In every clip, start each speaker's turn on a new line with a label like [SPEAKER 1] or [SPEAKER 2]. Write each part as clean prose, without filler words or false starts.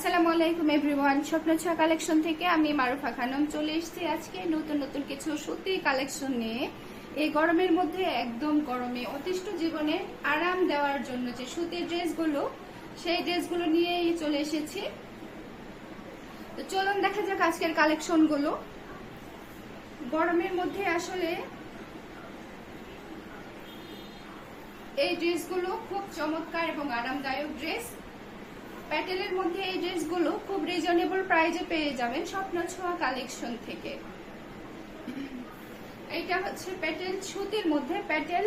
[SPEAKER 1] আসসালামু আলাইকুম এভরিওয়ান, স্বপ্ন ছোঁয়া কালেকশন থেকে আমি মারুফা খানম চলে এসেছি আজকে নতুন নতুন কিছু সুতি কালেকশন নিয়ে। এই গরমের মধ্যে একদম গরমে অতিষ্ঠ জীবনে আরাম দেওয়ার জন্য যে সুতির ড্রেসগুলো, সেই ড্রেসগুলো নিয়েই চলে এসেছি। তো চলুন দেখা যাক আজকের কালেকশনগুলো। গরমের মধ্যে আসলে এই ড্রেসগুলো খুব চমৎকার এবং আরামদায়ক ড্রেস। প্যাটেলের মধ্যে এই ড্রেসগুলো খুব রিজনেবল প্রাইসে পেয়ে যাবেন স্বপ্ন ছোঁয়া কালেকশন থেকে। এটা হচ্ছে প্যাটেল সুতির মধ্যে প্যাটেল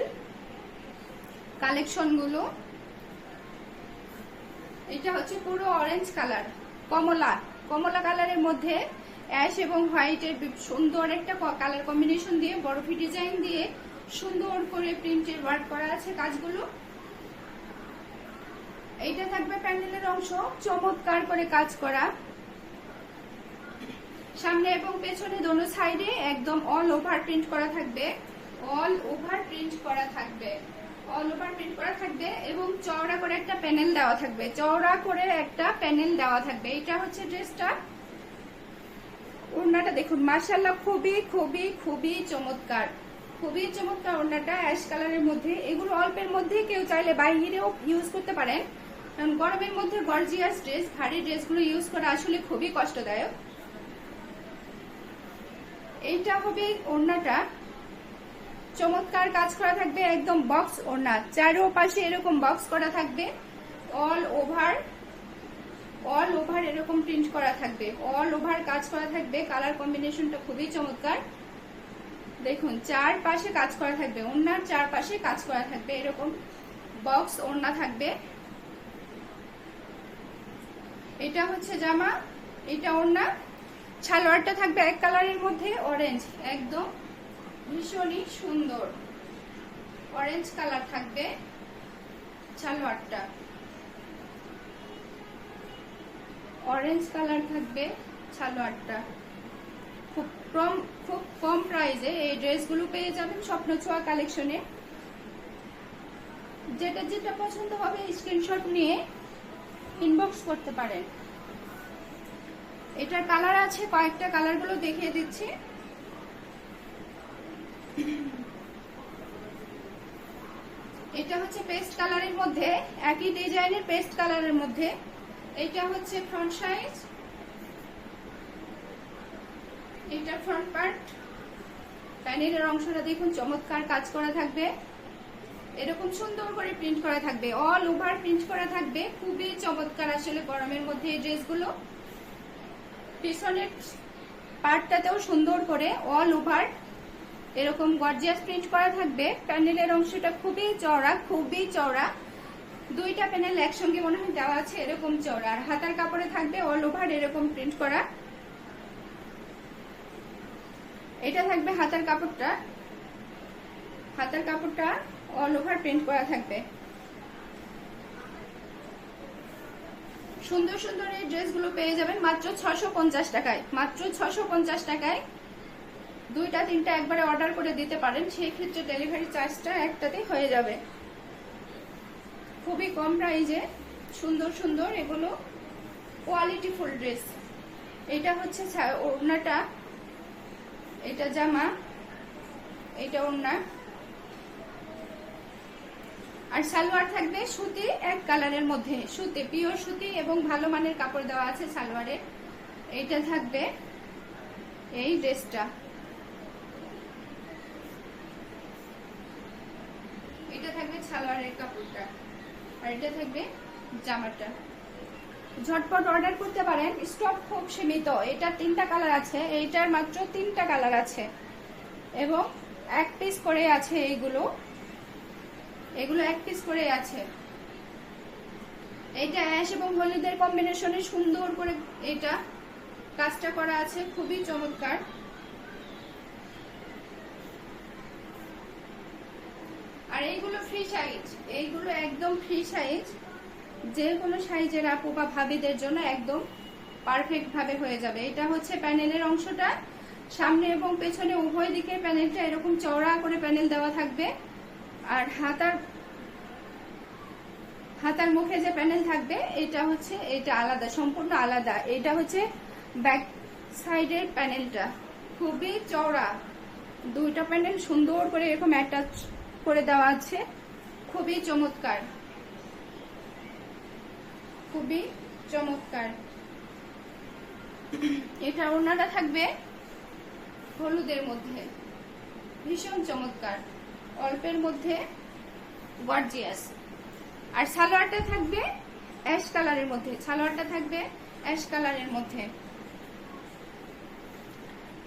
[SPEAKER 1] কালেকশনগুলো। এটা হচ্ছে পুরো অরেঞ্জ কালার, কমলা কালারের মধ্যে অ্যাশ এবং হোয়াইটের সুন্দর একটা কালার কম্বিনেশন দিয়ে বরফি ডিজাইন দিয়ে সুন্দর করে প্রিন্টের ওয়ার্ক করা আছে কাজগুলো। এইটা থাকবে প্যান্ডেলের অংশ, চমৎকার করে কাজ করা, সামনে এবং পেছনে দোনো সাইডে একদম অল ওভার প্রিন্ট করা থাকবে, অল ওভার প্রিন্ট করা থাকবে, অল ওভার প্রিন্ট করা থাকবে এবং চওড়া করে একটা প্যানেল দেওয়া থাকবে, চওড়া করে একটা প্যানেল দেওয়া থাকবে। এটা হচ্ছে ড্রেসটা। ওড়নাটা দেখুন, মাশাআল্লাহ খুবই খুবই খুবই চমৎকার, খুবই চমৎকার ওড়নাটা অ্যাশ কালারের মধ্যে। এগুলো অল্পের মধ্যে কেউ চাইলে বাইরেও ইউজ করতে পারেন, কারণ গরমের মধ্যে গর্জিয়াস ড্রেস, ভারী ড্রেসগুলো ইউজ করা আসলে খুবই কষ্টদায়ক। এইটা হবে ওড়নাটা, চমৎকার কাজ করা থাকবে, একদম বক্স ওড়না, চারোপাশে এরকম বক্স করা থাকবে, অল ওভার এরকম প্রিন্ট করা থাকবে, অল ওভার কাজ করা থাকবে। কালার কম্বিনেশনটা খুবই চমৎকার, দেখুন চারপাশে কাজ করা থাকবে, ওড়নার চারপাশে কাজ করা থাকবে, এরকম বক্স ওড়না থাকবে। এটা হচ্ছে জামা, এটা ওড়না। সালোয়ারটা থাকবে এক কালারের মধ্যে অরেঞ্জ, একদম ভীষণই সুন্দর অরেঞ্জ কালার থাকবে সালোয়ারটা, অরেঞ্জ কালার থাকবে সালোয়ারটা। খুব কম প্রাইসে এই ড্রেসগুলো পেয়ে যাবেন স্বপ্ন ছোঁয়া কালেকশনে। যেটা যেটা পছন্দ হবে স্ক্রিনশট নিয়ে ইনবক্স করতে পারেন। এটার কালার আছে কয়েকটা, কালারগুলো দেখিয়ে দিচ্ছি। এটা হচ্ছে পেস্ট কালারের মধ্যে, একই ডিজাইনের পেস্ট কালারের মধ্যে। এটা হচ্ছে ফ্রন্ট সাইজ, এটা ফ্রন্ট পার্ট। প্যানেলের অংশটা দেখুন চমৎকার কাজ করা থাকবে, এরকম সুন্দর করে প্রিন্ট করা থাকবে, অল ওভার প্রিন্ট করা থাকবে, খুবই চমৎকার আসলে গরমের মধ্যে এই ড্রেসগুলো। পিছনের পার্টটাতেও সুন্দর করে অল ওভার এরকম গর্জিয়াস প্রিন্ট করা থাকবে। প্যানেলের অংশটা খুবই চওড়া, খুবই চওড়া, দুইটা প্যানেল একসঙ্গে মনে হয় দেওয়া আছে, এরকম চওড়া। আর হাতার কাপড়ে থাকবে অল ওভার এরকম প্রিন্ট করা। এটা থাকবে হাতার কাপড়টা, হাতার কাপড়টা অল ওভার প্রিন্ট করা থাকবে। সুন্দর সুন্দর এই ড্রেসগুলো পেয়ে যাবেন মাত্র 650 টাকায়, মাত্র 650 টাকায়। দুইটা তিনটা একবারে অর্ডার করে দিতে পারেন, সেই ক্ষেত্রে ডেলিভারি চার্জটা একটাতেই হয়ে যাবে। খুবই কম প্রাইসে সুন্দর সুন্দর এগুলো কোয়ালিটি ফুল ড্রেস। এটা হচ্ছে ওড়নাটা, এটা জামা, এটা ওড়না। আর সালোয়ার থাকবে সুতি এক কালারের মধ্যে, সুতি, পিওর সুতি এবং ভালো মানের কাপড় দেওয়া আছে সালোয়ারে। এইটা থাকবে এই ড্রেসটা, এটা থাকবে সালোয়ারের কাপড়টা, আর এটা থাকবে জামাটা। ঝটপট অর্ডার করতে পারেন, স্টক খুব সীমিত। এটা তিনটা কালার আছে, এইটার মাত্র তিনটা কালার আছে এবং এক পিস করে আছে। এগুলো এক পিস করে আছে। এইটা অ্যাশ এবং হলুদের কম্বিনেশনে সুন্দর করে এটা কাজটা করা আছে, খুবই চমৎকার। আর এইগুলো ফ্রি সাইজ, এইগুলো একদম ফ্রি সাইজ, যে কোনো সাইজের আপু বা ভাবিদের জন্য একদম পারফেক্ট ভাবে হয়ে যাবে। এটা হচ্ছে প্যানেলের অংশটা, সামনে এবং পেছনে উভয় দিকে প্যানেলটা এরকম চওড়া করে প্যানেল দেওয়া থাকবে। আর হাতার মুখে যে প্যানেল থাকবে এটা হচ্ছে এটা আলাদা, সম্পূর্ণ আলাদা। এটা হচ্ছে ব্যাক সাইডের প্যানেলটা, খুবই চওড়া। দুইটা প্যানেল সুন্দর করে এরকম অ্যাটাচ করে দেওয়া আছে, খুবই চমৎকার, খুবই চমৎকার। এটা ওড়নাটা থাকবে হলুদের মধ্যে, ভীষণ চমৎকার, অল্পের মধ্যে গর্জিয়াস। আর সালোয়ারটা থাকবে অ্যাশ কালারের মধ্যে, সালোয়ারটা থাকবে অ্যাশ কালারের মধ্যে।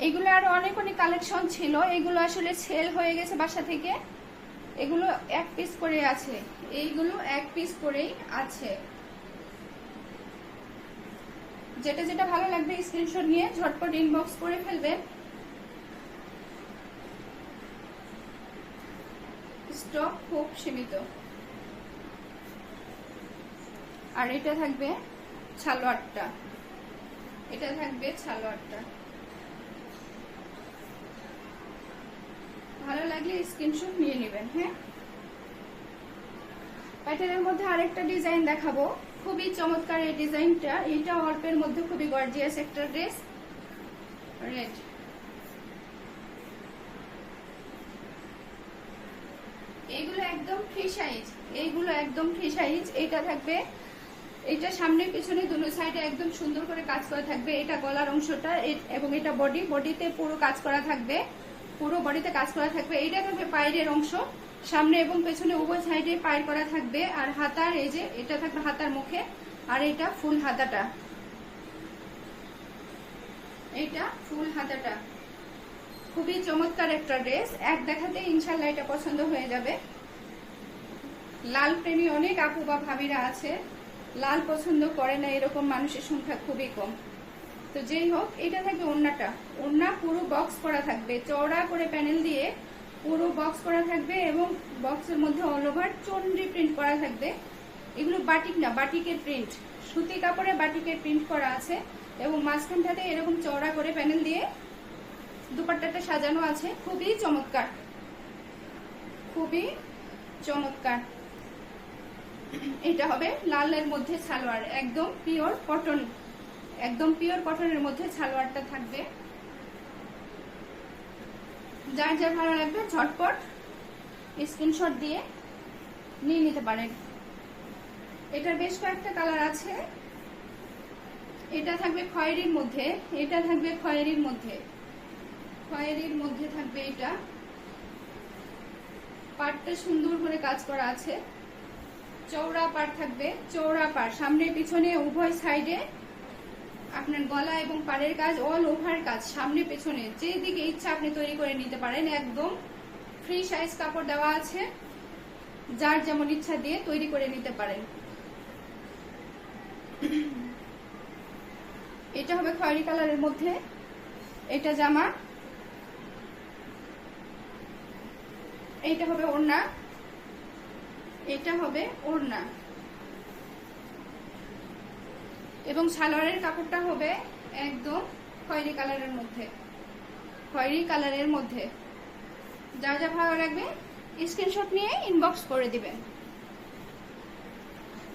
[SPEAKER 1] এগুলো আরো অনেক অনেক কালেকশন ছিল, এগুলো আসলে সেল হয়ে গেছে বাসা থেকে। এগুলো এক পিস করে আছে, এইগুলো এক পিস করেই আছে। যেটা যেটা ভালো লাগবে স্ক্রিনশট নিয়ে ঝটপট ইনবক্স করে ফেলবেন। স্টক খুব সীমিত। আর এটা থাকবে সালোয়ারটা, এটা থাকবে সালোয়ারটা। ভালো লাগলে স্ক্রিনশট নিয়ে নেবেন। হ্যাঁ, প্যাটার্নের মধ্যে আরেকটা ডিজাইন দেখাবো, খুবই চমৎকার এই ডিজাইনটা। এটা অল্পের মধ্যে খুবই গর্জিয়াস একটা ড্রেস, রেড। এইগুলো একদম ফ্রি সাইজ, এইগুলো একদম ফ্রি সাইজ। এটা থাকবে, এটা সামনে পিছনে দুটো সাইডে একদম সুন্দর করে কাজ করা থাকবে। এটা গলার অংশটা এবং এটা বডি, বডিতে পুরো কাজ করা থাকবে, পুরো বডিতে কাজ করা থাকবে। এইটা থাকবে পায়ের অংশ, সামনে এবং পেছনে উভয় সাইডে পায়ের করা থাকবে। আর হাতার এই যে এটা থাকবে হাতার মুখে, আর এটা ফুল হাতাটা, এটা ফুল হাতাটা। খুবই চমৎকার একটা ড্রেস, এক দেখাতে ইনশাল্লাহ এটা পছন্দ হয়ে যাবে। লাল প্রেমী অনেক আপু বা ভাবিরা আছে, লাল পছন্দ করে না এরকম মানুষের সংখ্যা খুবই কম। তো যেই হোক, এটা থাকবে ওড়নাটা, ওড়না পুরো বক্স করা থাকবে, চওড়া করে প্যানেল দিয়ে পুরো বক্স করা থাকবে এবং বক্সের মধ্যে অল ওভার চন্ডি প্রিন্ট করা থাকবে। এগুলো বাটিক না, বাটিকের প্রিন্ট, সুতি কাপড়ে বাটিকের প্রিন্ট করা আছে এবং মাঝখানটাতে এরকম চওড়া করে প্যানেল দিয়ে দুপাট্টাটা সাজানো আছে। খুবই চমৎকার, খুবই চমৎকার। এটা হবে লালের মধ্যে সালোয়ার, একদম পিওর কটন, একদম পিওর কটনের মধ্যে সালোয়ারটা থাকবে। যার যার ভালো লাগবে ঝটপট স্ক্রিনশট দিয়ে নিয়ে নিতে পারেন। এটার বেশ কয়েকটা কালার আছে। এটা থাকবে খয়েরির মধ্যে, এটা থাকবে খয়েরির মধ্যে, খয়েরির মধ্যে থাকবে এটা। পাটটা সুন্দর করে কাজ করা আছে, চওড়া পাট থাকবে, চওড়া পাট সামনে পিছনে উভয় সাইডে আপনার গলা এবং পাড়ের কাজ, অল ওভার কাজ, সামনে পেছনে যেদিকে ইচ্ছা আপনি তৈরি করে নিতে পারেন। একদম ফ্রি সাইজ কাপড় দেওয়া আছে, যার যেমন ইচ্ছা দিয়ে তৈরি করে নিতে পারেন। এটা হবে খয়েরি কালারের মধ্যে, এটা জামা, এইটা হবে ওড়না, এটা হবে ওড়না এবং সালোয়ারের কাপড়টা হবে একদম খয়েরি কালারের মধ্যে, খয়েরি কালারের মধ্যে। যা যা ভালো লাগবে স্ক্রিনশট নিয়ে ইনবক্স করে দিবেন।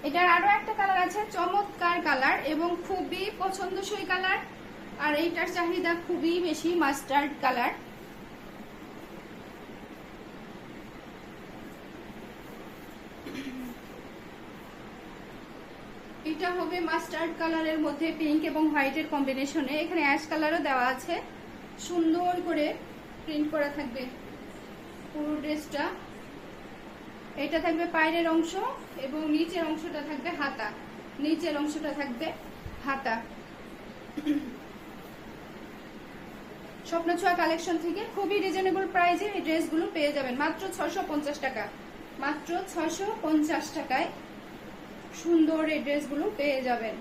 [SPEAKER 1] এটার আরো একটা কালার আছে, চমৎকার কালার এবং খুবই পছন্দসই কালার। আর এইটার চাহিদা খুবই বেশি, মাস্টার্ড কালার। এটা হবে মাস্টার্ড কালারের মধ্যে পিঙ্ক এবং হোয়াইটের কম্বিনেশনে। এখানে অ্যাশ কালারও দেওয়া আছে, সুন্দর করে প্রিন্ট করা থাকবে পুরো ড্রেসটা। এটা থাকবে পায়ের অংশ এবং নিচের অংশটা থাকবে হাতা, নিচের অংশটা থাকবে হাতা। স্বপ্নছোঁয়া কালেকশন থেকে খুবই রিজনেবল প্রাইসে এই ড্রেসগুলো পেয়ে যাবেন, মাত্র 650 টাকা, মাত্র 650 টাকায় সুন্দর এই ড্রেসগুলো পেয়ে যাবেন।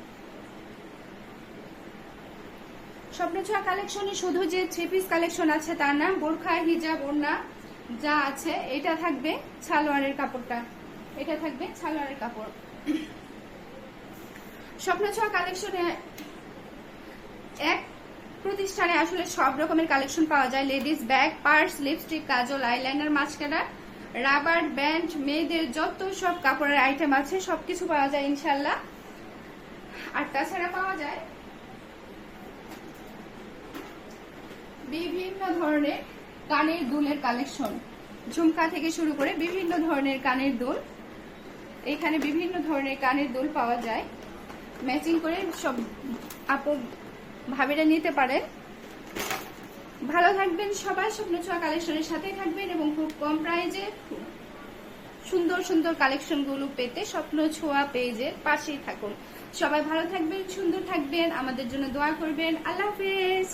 [SPEAKER 1] স্বপ্নছোঁয়া কালেকশনে শুধু যে 3 পিস কালেকশন আছে তা না, বোরখা, হিজাব, ওড়না যা আছে। এটা থাকবে সালোয়ারের কাপড়টা, এটা থাকবে সালোয়ারের কাপড়। স্বপ্নছোঁয়া কালেকশনে এক প্রতিষ্ঠানে আসলে সব রকমের কালেকশন পাওয়া যায়। লেডিস ব্যাগ, পার্স, লিপস্টিক, কাজল, আইলাইনার, মাস্কারা, রাবার ব্যান্ড, মেয়েদের যত সব কাপড়ের আইটেম আছে সবকিছু পাওয়া যায় ইনশাল্লাহ। আর তাছাড়া পাওয়া যায় বিভিন্ন ধরনের কানের দুলের কালেকশন, ঝুমকা থেকে শুরু করে বিভিন্ন ধরনের কানের দুল। এখানে বিভিন্ন ধরনের কানের দুল পাওয়া যায়, ম্যাচিং করে সব আপু ভাবিরা নিতে পারেন। ভালো থাকবেন সবাই, স্বপ্ন ছোঁয়া কালেকশনের সাথে থাকবেন এবং খুব কম প্রাইজে সুন্দর সুন্দর কালেকশন গুলো পেতে স্বপ্ন ছোঁয়া পেজের পাশেই থাকুন। সবাই ভালো থাকবেন, সুন্দর থাকবেন, আমাদের জন্য দোয়া করবেন। আল্লাহ হাফেজ।